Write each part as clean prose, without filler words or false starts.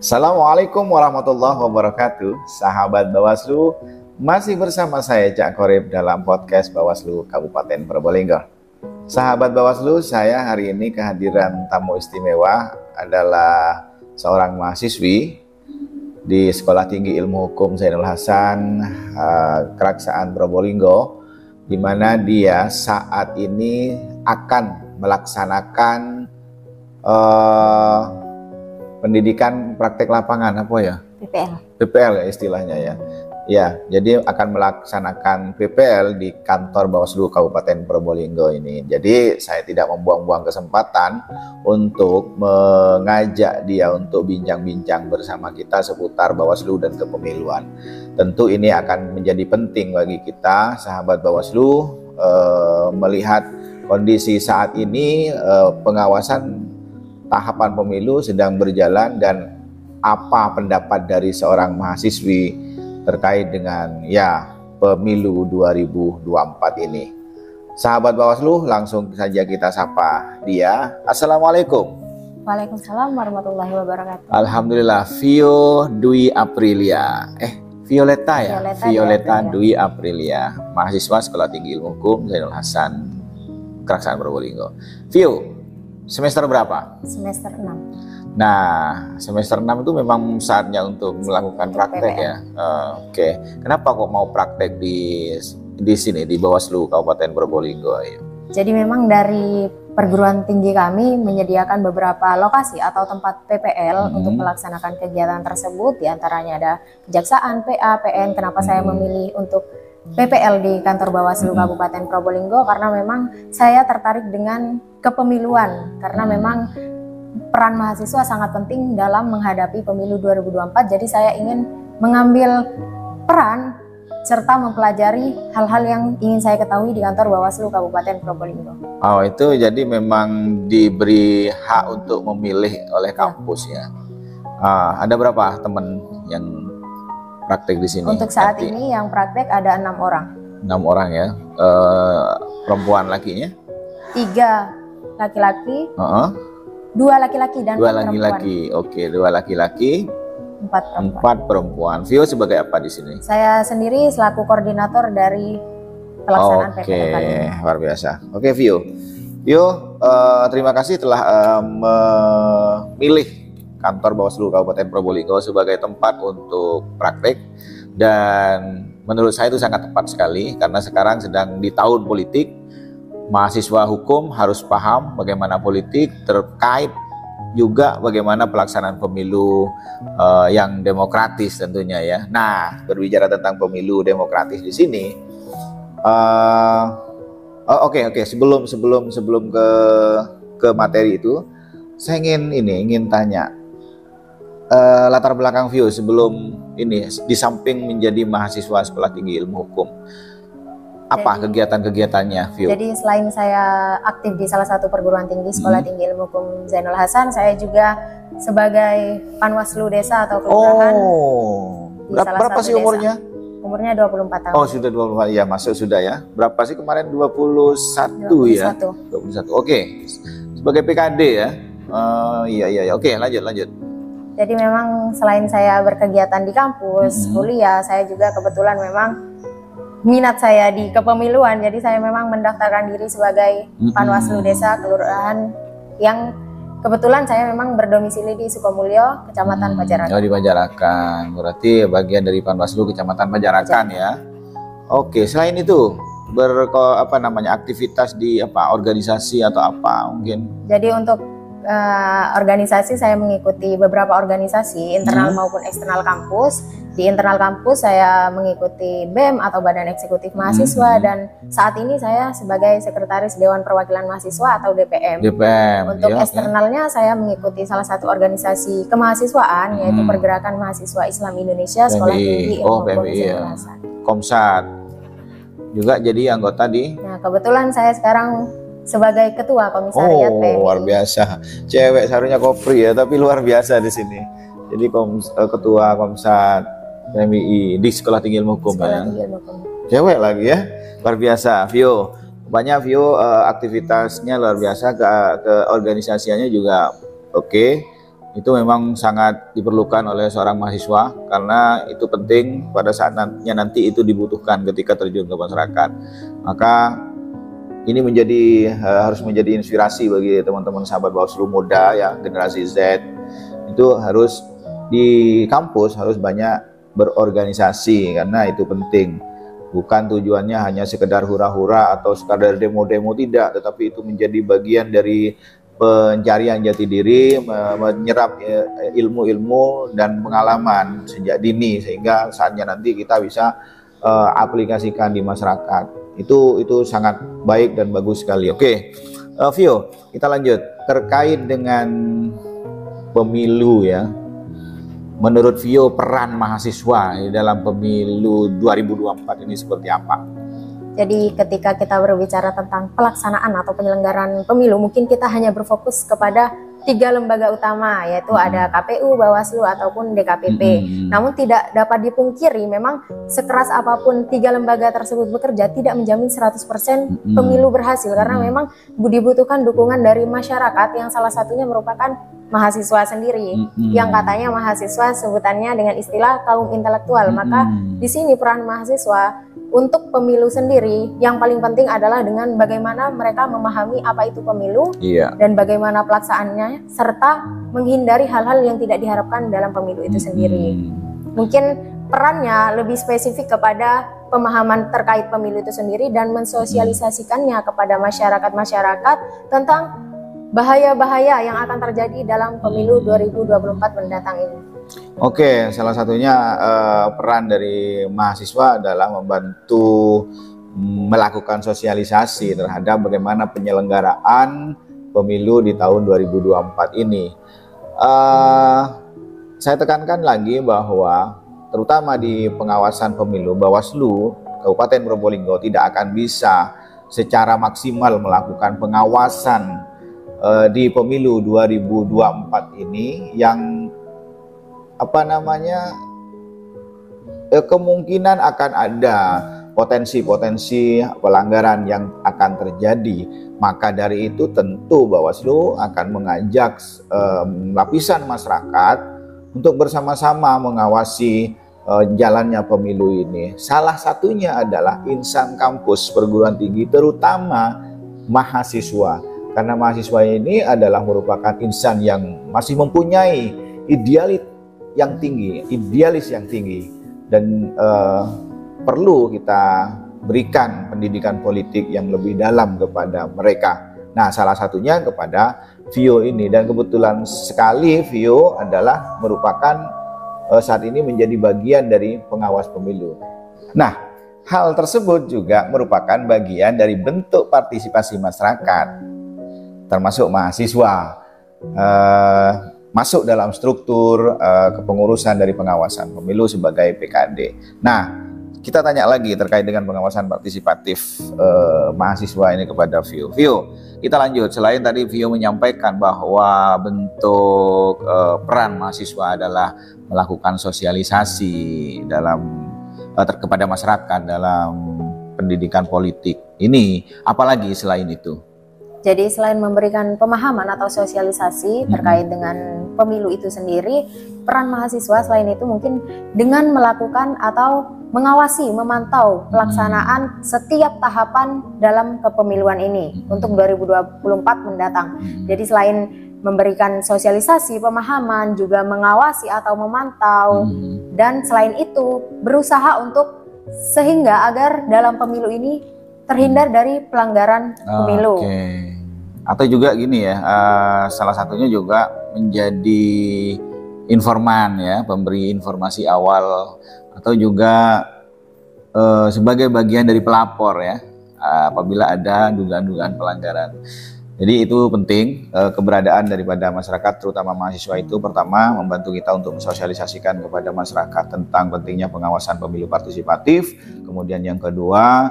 Assalamualaikum warahmatullahi wabarakatuh. Sahabat Bawaslu, masih bersama saya Cak Korib dalam podcast Bawaslu Kabupaten Probolinggo. Sahabat Bawaslu, saya hari ini kehadiran tamu istimewa adalah seorang mahasiswi di Sekolah Tinggi Ilmu Hukum Zainul Hasan, Keraksaan Probolinggo, di mana dia saat ini akan melaksanakan pendidikan praktek lapangan PPL ya istilahnya ya. Ya, jadi akan melaksanakan PPL di kantor Bawaslu Kabupaten Probolinggo ini. Jadi saya tidak membuang-buang kesempatan untuk mengajak dia untuk bincang-bincang bersama kita seputar Bawaslu dan kepemiluan. Tentu ini akan menjadi penting bagi kita, sahabat Bawaslu, melihat kondisi saat ini, pengawasan tahapan pemilu sedang berjalan dan apa pendapat dari seorang mahasiswi terkait dengan pemilu 2024 ini. Sahabat Bawaslu, langsung saja kita sapa dia. Assalamualaikum. Waalaikumsalam warahmatullahi wabarakatuh. Alhamdulillah. Vio Dwi Aprilia. Violeta Dwi Aprilia, mahasiswa Sekolah Tinggi Ilmu Hukum Zainul Hasan, Keraksaan Probolinggo. Vio, semester berapa? Semester 6. Nah, semester 6 itu memang saatnya untuk melakukan praktek ya. Oke. Kenapa kok mau praktek di sini di Bawaslu Kabupaten Probolinggo? Jadi memang dari perguruan tinggi kami menyediakan beberapa lokasi atau tempat PPL untuk melaksanakan kegiatan tersebut. Di antaranya ada Kejaksaan, PA, PN. Kenapa saya memilih untuk PPL di kantor Bawaslu Kabupaten Probolinggo? Karena memang saya tertarik dengan kepemiluan, karena memang peran mahasiswa sangat penting dalam menghadapi pemilu 2024. Jadi saya ingin mengambil peran serta mempelajari hal-hal yang ingin saya ketahui di kantor Bawaslu Kabupaten Probolinggo. Oh, itu jadi memang diberi hak untuk memilih oleh kampus ya. Ada berapa teman yang praktek di sini? Untuk saat ini yang praktek ada 6 orang. 6 orang ya. Perempuan lakinya? 3 laki-laki. 2 laki-laki dan 2 laki-laki. Oke, 2 laki-laki, 4 perempuan. Vio sebagai apa di sini? Saya sendiri selaku koordinator dari pelaksanaan PPL kali ini. Luar biasa. Oke, Vio, terima kasih telah memilih kantor Bawaslu Kabupaten Probolinggo sebagai tempat untuk praktek, dan menurut saya itu sangat tepat sekali karena sekarang sedang di tahun politik. Mahasiswa hukum harus paham bagaimana politik terkait juga bagaimana pelaksanaan pemilu yang demokratis tentunya ya. Nah, berbicara tentang pemilu demokratis di sini, oke. Sebelum ke materi itu, saya ingin tanya latar belakang Vio sebelum ini, di samping menjadi mahasiswa Sekolah Tinggi Ilmu Hukum. Apa kegiatan-kegiatannya, Vio? Jadi selain saya aktif di salah satu perguruan tinggi Sekolah Tinggi Ilmu Hukum Zainul Hasan, saya juga sebagai panwaslu desa atau kelurahan. Berapa sih umurnya? Umurnya 24 tahun. Oh, sudah 24 ya, masuk sudah ya. Berapa sih kemarin? 21 ya? 21. Oke. Sebagai PKD ya. Iya. Oke, lanjut. Jadi memang selain saya berkegiatan di kampus, kuliah, saya juga kebetulan memang minat saya di kepemiluan, jadi saya memang mendaftarkan diri sebagai panwaslu desa kelurahan yang kebetulan saya memang berdomisili di Sukomulyo, Kecamatan Pajarakan. Oh, di Pajarakan, berarti bagian dari panwaslu Kecamatan Pajarakan ya. Oke, selain itu aktivitas di organisasi atau apa mungkin? Jadi untuk organisasi saya mengikuti beberapa organisasi internal maupun eksternal kampus. Di internal kampus saya mengikuti BEM atau Badan Eksekutif Mahasiswa, dan saat ini saya sebagai Sekretaris Dewan Perwakilan Mahasiswa atau DPM. Untuk eksternalnya saya mengikuti salah satu organisasi kemahasiswaan yaitu Pergerakan Mahasiswa Islam Indonesia Sekolah Tinggi Ilmu Hukum Zainul Hasan. Komsat juga jadi anggota di. Nah, kebetulan saya sekarang sebagai ketua komisariat PMI. Luar biasa. Cewek seharusnya kopri ya, tapi luar biasa di sini. Jadi ketua Komsat PMI di Sekolah Tinggi Ilmu Hukum ya. Cewek lagi ya. Luar biasa, Vio. Banyak Vio aktivitasnya luar biasa, ke organisasinya juga oke. itu memang sangat diperlukan oleh seorang mahasiswa karena itu penting pada saat nanti itu dibutuhkan ketika terjun ke masyarakat. Maka ini harus menjadi inspirasi bagi teman-teman sahabat Bawaslu muda ya, generasi Z. Itu harus di kampus harus banyak berorganisasi karena itu penting. Bukan tujuannya hanya sekedar hura-hura atau sekadar demo-demo, tidak, tetapi itu menjadi bagian dari pencarian jati diri, menyerap ilmu-ilmu dan pengalaman sejak dini sehingga saatnya nanti kita bisa aplikasikan di masyarakat. Itu sangat baik dan bagus sekali. Oke, Vio, kita lanjut terkait dengan pemilu ya. Menurut Vio, peran mahasiswa dalam pemilu 2024 ini seperti apa? Jadi ketika kita berbicara tentang pelaksanaan atau penyelenggaraan pemilu, mungkin kita hanya berfokus kepada 3 lembaga utama, yaitu ada KPU, Bawaslu, ataupun DKPP. Namun tidak dapat dipungkiri, memang sekeras apapun 3 lembaga tersebut bekerja, tidak menjamin 100% pemilu berhasil, karena memang dibutuhkan dukungan dari masyarakat yang salah satunya merupakan mahasiswa sendiri, yang katanya mahasiswa sebutannya dengan istilah kaum intelektual. Maka di sini peran mahasiswa untuk pemilu sendiri yang paling penting adalah dengan bagaimana mereka memahami apa itu pemilu dan bagaimana pelaksanaannya, serta menghindari hal-hal yang tidak diharapkan dalam pemilu itu sendiri. Mungkin perannya lebih spesifik kepada pemahaman terkait pemilu itu sendiri dan mensosialisasikannya kepada masyarakat tentang bahaya-bahaya yang akan terjadi dalam pemilu 2024 mendatang ini. Oke, salah satunya peran dari mahasiswa adalah membantu melakukan sosialisasi terhadap bagaimana penyelenggaraan pemilu di tahun 2024 ini. Saya tekankan lagi bahwa terutama di pengawasan pemilu, Bawaslu Kabupaten Probolinggo tidak akan bisa secara maksimal melakukan pengawasan di pemilu 2024 ini yang kemungkinan akan ada potensi-potensi pelanggaran yang akan terjadi. Maka dari itu tentu Bawaslu akan mengajak lapisan masyarakat untuk bersama-sama mengawasi jalannya pemilu ini. Salah satunya adalah insan kampus perguruan tinggi, terutama mahasiswa. Karena mahasiswa ini adalah merupakan insan yang masih mempunyai idealis yang tinggi dan perlu kita berikan pendidikan politik yang lebih dalam kepada mereka. Nah, salah satunya kepada Vio ini, dan kebetulan sekali Vio adalah merupakan saat ini menjadi bagian dari pengawas pemilu. Nah, hal tersebut juga merupakan bagian dari bentuk partisipasi masyarakat, termasuk mahasiswa masuk dalam struktur kepengurusan dari pengawasan pemilu sebagai PKD. Nah, kita tanya lagi terkait dengan pengawasan partisipatif mahasiswa ini kepada Vio. Vio, kita lanjut. Selain tadi Vio menyampaikan bahwa bentuk peran mahasiswa adalah melakukan sosialisasi kepada masyarakat dalam pendidikan politik ini, apalagi selain itu? Jadi selain memberikan pemahaman atau sosialisasi terkait dengan pemilu itu sendiri, peran mahasiswa selain itu mungkin dengan melakukan atau mengawasi, memantau pelaksanaan setiap tahapan dalam kepemiluan ini untuk 2024 mendatang. Jadi selain memberikan sosialisasi, pemahaman, juga mengawasi atau memantau, dan selain itu berusaha untuk sehingga agar dalam pemilu ini terhindar dari pelanggaran pemilu. Atau juga gini ya, salah satunya juga menjadi informan ya, pemberi informasi awal, atau juga sebagai bagian dari pelapor ya, apabila ada dugaan-dugaan pelanggaran. Jadi itu penting keberadaan daripada masyarakat, terutama mahasiswa itu pertama membantu kita untuk mensosialisasikan kepada masyarakat tentang pentingnya pengawasan pemilu partisipatif. Kemudian yang kedua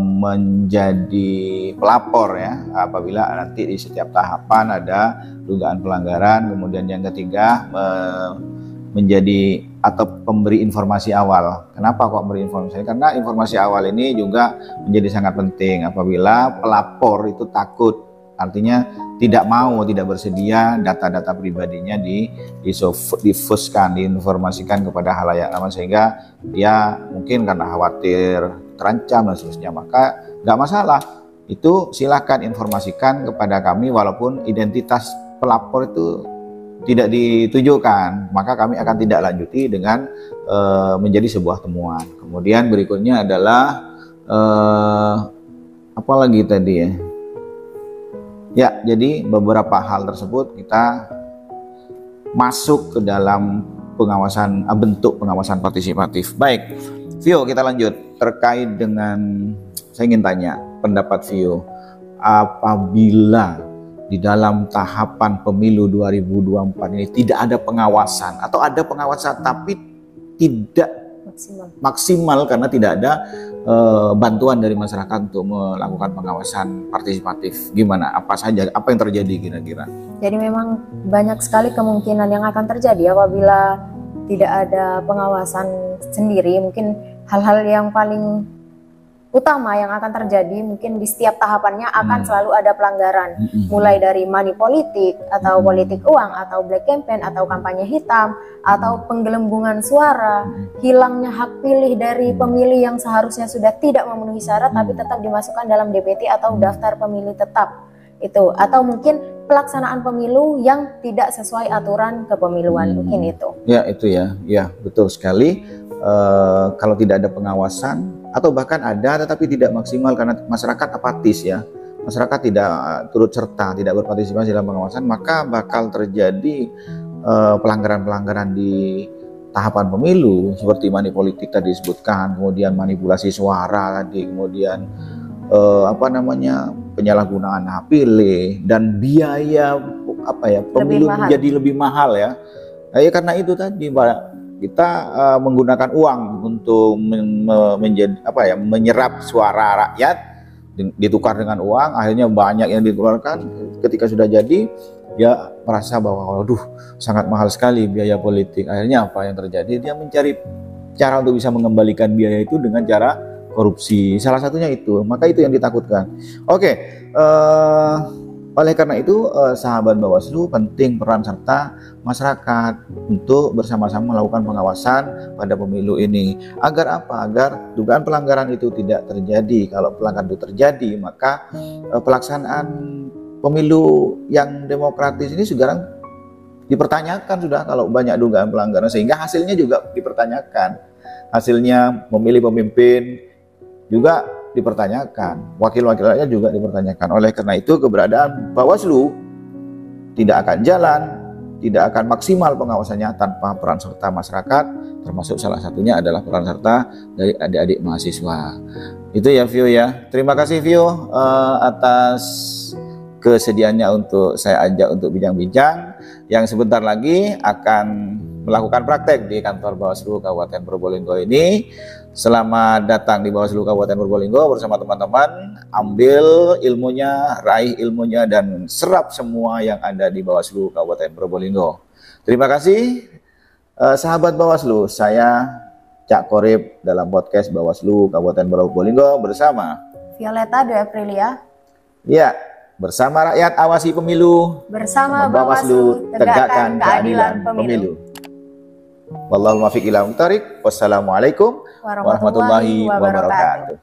menjadi pelapor ya apabila nanti di setiap tahapan ada dugaan pelanggaran. Kemudian yang ketiga menjadi atau pemberi informasi awal. Kenapa kok memberi informasi? Karena informasi awal ini juga menjadi sangat penting apabila pelapor itu takut artinya tidak bersedia data-data pribadinya difuskan, diinformasikan kepada halayak ramai, sehingga dia mungkin karena khawatir terancam dan seterusnya, maka nggak masalah. Itu silakan informasikan kepada kami walaupun identitas pelapor itu tidak ditujukan, maka kami akan tidak lanjuti dengan menjadi sebuah temuan. Kemudian berikutnya adalah apa lagi tadi ya? Ya, jadi beberapa hal tersebut kita masuk ke dalam pengawasan, bentuk pengawasan partisipatif. Baik, Vio, kita lanjut terkait dengan, saya ingin tanya pendapat Vio, apabila di dalam tahapan pemilu 2024 ini tidak ada pengawasan atau ada pengawasan tapi tidak maksimal karena tidak ada bantuan dari masyarakat untuk melakukan pengawasan partisipatif, gimana? Apa yang terjadi kira-kira? Jadi memang banyak sekali kemungkinan yang akan terjadi apabila tidak ada pengawasan sendiri. Mungkin hal-hal yang paling utama yang akan terjadi mungkin di setiap tahapannya akan selalu ada pelanggaran, mulai dari money politik atau politik uang atau black campaign atau kampanye hitam atau penggelembungan suara, hilangnya hak pilih dari pemilih yang seharusnya sudah tidak memenuhi syarat tapi tetap dimasukkan dalam DPT atau daftar pemilih tetap itu, atau mungkin pelaksanaan pemilu yang tidak sesuai aturan kepemiluan, mungkin itu. Ya, itu ya betul sekali. Kalau tidak ada pengawasan atau bahkan ada tetapi tidak maksimal karena masyarakat apatis ya, masyarakat tidak turut serta, tidak berpartisipasi dalam pengawasan, maka bakal terjadi pelanggaran-pelanggaran di tahapan pemilu seperti money politik tadi disebutkan, kemudian manipulasi suara tadi, kemudian penyalahgunaan hak pilih, dan biaya pemilu menjadi lebih mahal ya. Ya karena itu tadi kita menggunakan uang untuk menyerap suara rakyat, ditukar dengan uang, akhirnya banyak yang dikeluarkan. Ketika sudah jadi, dia merasa bahwa waduh sangat mahal sekali biaya politik. Akhirnya apa yang terjadi? Dia mencari cara untuk bisa mengembalikan biaya itu dengan cara korupsi. Salah satunya itu, maka itu yang ditakutkan. Oke, oleh karena itu sahabat Bawaslu, penting peran serta masyarakat untuk bersama-sama melakukan pengawasan pada pemilu ini. Agar apa? Agar dugaan pelanggaran itu tidak terjadi. Kalau pelanggaran itu terjadi, maka pelaksanaan pemilu yang demokratis ini sekarang dipertanyakan sudah kalau banyak dugaan pelanggaran, sehingga hasilnya juga dipertanyakan. Hasilnya memilih pemimpin juga dipertanyakan, wakil-wakilnya juga dipertanyakan. Oleh karena itu keberadaan Bawaslu tidak akan jalan, tidak akan maksimal pengawasannya tanpa peran serta masyarakat, termasuk salah satunya adalah peran serta dari adik-adik mahasiswa. Itu ya Vio ya. Terima kasih Vio atas kesediaannya untuk saya ajak untuk bincang-bincang, yang sebentar lagi akan melakukan praktek di kantor Bawaslu Kabupaten Probolinggo ini. Selamat datang di Bawaslu Kabupaten Probolinggo bersama teman-teman. Ambil ilmunya, raih ilmunya, dan serap semua yang ada di Bawaslu Kabupaten Probolinggo. Terima kasih sahabat Bawaslu. Saya Cak Korib dalam podcast Bawaslu Kabupaten Probolinggo bersama Violeta Dwi Aprilia. Ya, bersama rakyat awasi pemilu. Bersama Bawaslu tegakkan keadilan pemilu. Wallahul muwaffiq ila aqwamit thoriq. Wassalamualaikum warahmatullahi wabarakatuh.